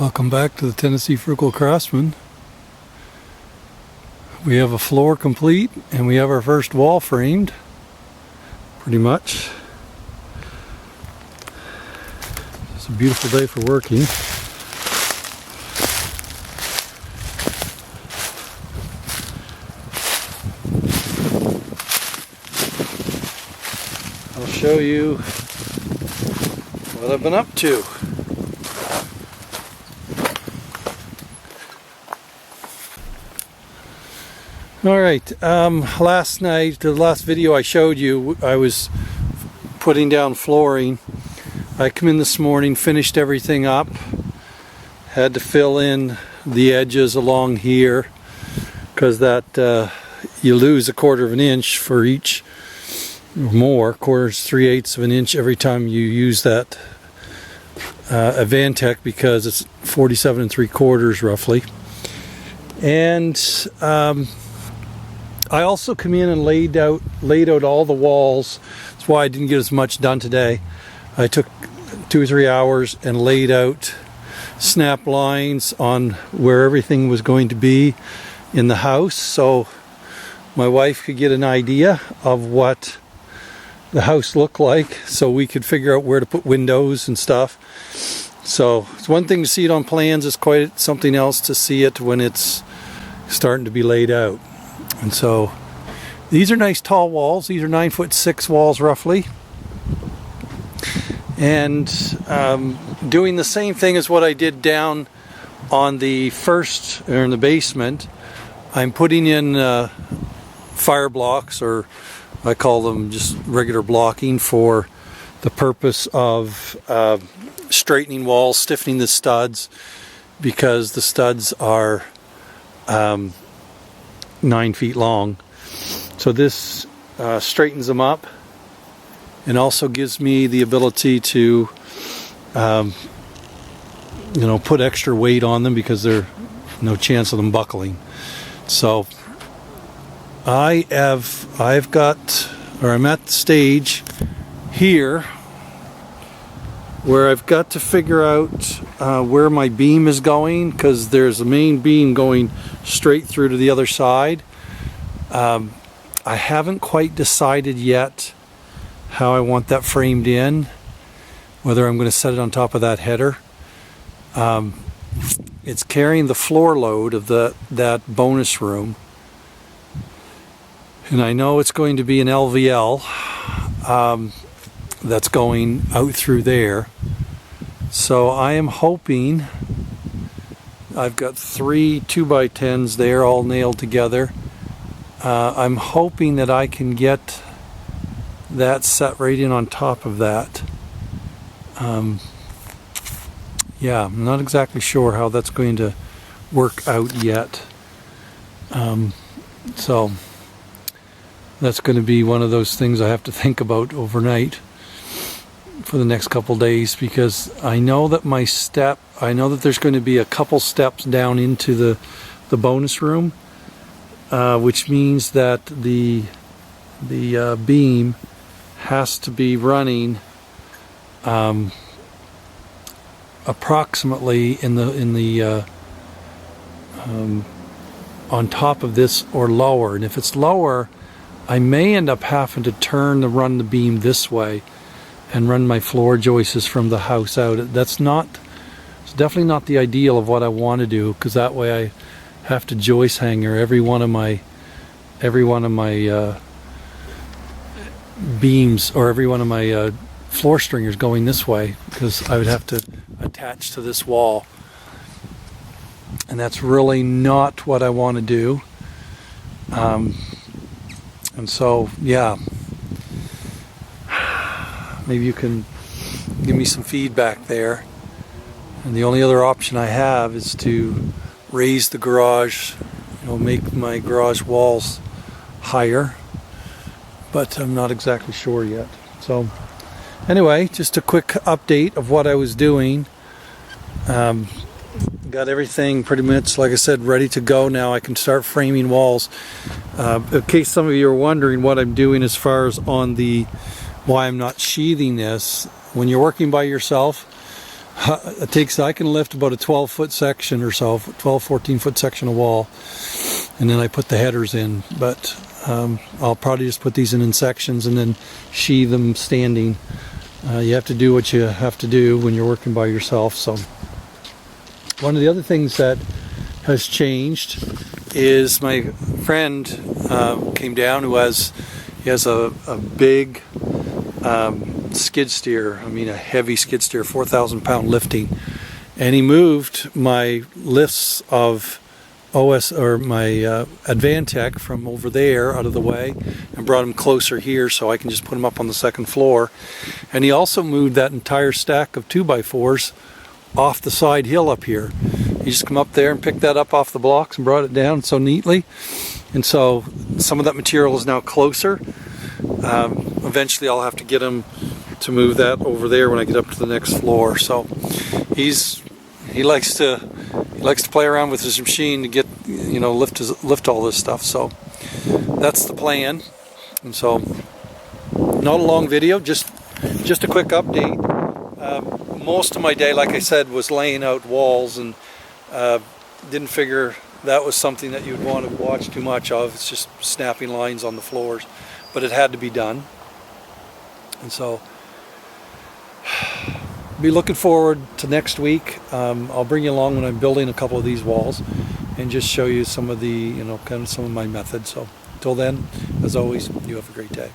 Welcome back to the Tennessee Frugal Craftsman. We have a floor complete and we have our first wall framed, pretty much. It's a beautiful day for working. I'll show you what I've been up to. Alright, last night, the last video I showed you, I was putting down flooring. I come in this morning, finished everything up, had to fill in the edges along here because that you lose 1/4 of an inch for each, or more, 1/4, 3/8 of an inch every time you use that Avantec, because it's 47 3/4 roughly. And I also come in and laid out all the walls. That's why I didn't get as much done today. I took 2 or 3 hours and laid out snap lines on where everything was going to be in the house, so my wife could get an idea of what the house looked like, so we could figure out where to put windows and stuff. So it's one thing to see it on plans, it's quite something else to see it when it's starting to be laid out. And so these are nice tall walls. These are 9'6" walls roughly. And doing the same thing as what I did down on the first, or in the basement, I'm putting in fire blocks, or I call them just regular blocking, for the purpose of straightening walls, stiffening the studs, because the studs are 9 feet long. So this straightens them up and also gives me the ability to put extra weight on them, because there's no chance of them buckling. So I'm at the stage here where I've got to figure out where my beam is going, because there's a main beam going straight through to the other side. I haven't quite decided yet how I want that framed in, whether I'm going to set it on top of that header. It's carrying the floor load of that bonus room, and I know it's going to be an LVL that's going out through there. So I am hoping, I've got 3 2x10s there all nailed together. I'm hoping that I can get that set right in on top of that. Yeah, I'm not exactly sure how that's going to work out yet. So that's going to be one of those things I have to think about overnight for the next couple days, because I know that there's going to be a couple steps down into the bonus room, which means that the beam has to be running approximately on top of this or lower. And if it's lower, I may end up having to run the beam this way and run my floor joists from the house out. It's definitely not the ideal of what I want to do, because that way I have to joist hanger every one of my beams, or every one of my floor stringers going this way, because I would have to attach to this wall, and that's really not what I want to do. And so, yeah, maybe you can give me some feedback there. And the only other option I have is to raise the garage, make my garage walls higher, but I'm not exactly sure yet. So anyway, just a quick update of what I was doing. Got everything pretty much, like I said, ready to go now. I can start framing walls. In case some of you are wondering what I'm doing as far as why I'm not sheathing this. When you're working by yourself, I can lift about a 12-foot section or so, 14-foot section of wall, and then I put the headers in. But I'll probably just put these in sections and then sheathe them standing. You have to do what you have to do when you're working by yourself. So one of the other things that has changed is my friend came down he has a big skid steer, a heavy skid steer, 4,000 pound lifting, and he moved my lifts of OS or my Advantech from over there out of the way and brought them closer here so I can just put them up on the second floor. And he also moved that entire stack of 2x4s off the side hill up here. He just come up there and picked that up off the blocks and brought it down so neatly. And so some of that material is now closer. Eventually I'll have to get him to move that over there when I get up to the next floor. So he likes to play around with his machine to get, lift all this stuff. So that's the plan. And so not a long video, just a quick update. Most of my day, like I said, was laying out walls, and didn't figure that was something that you'd want to watch too much of. It's just snapping lines on the floors, but it had to be done. And so be looking forward to next week. I'll bring you along when I'm building a couple of these walls and just show you some of the, kind of some of my methods. So until then, as always, you have a great day.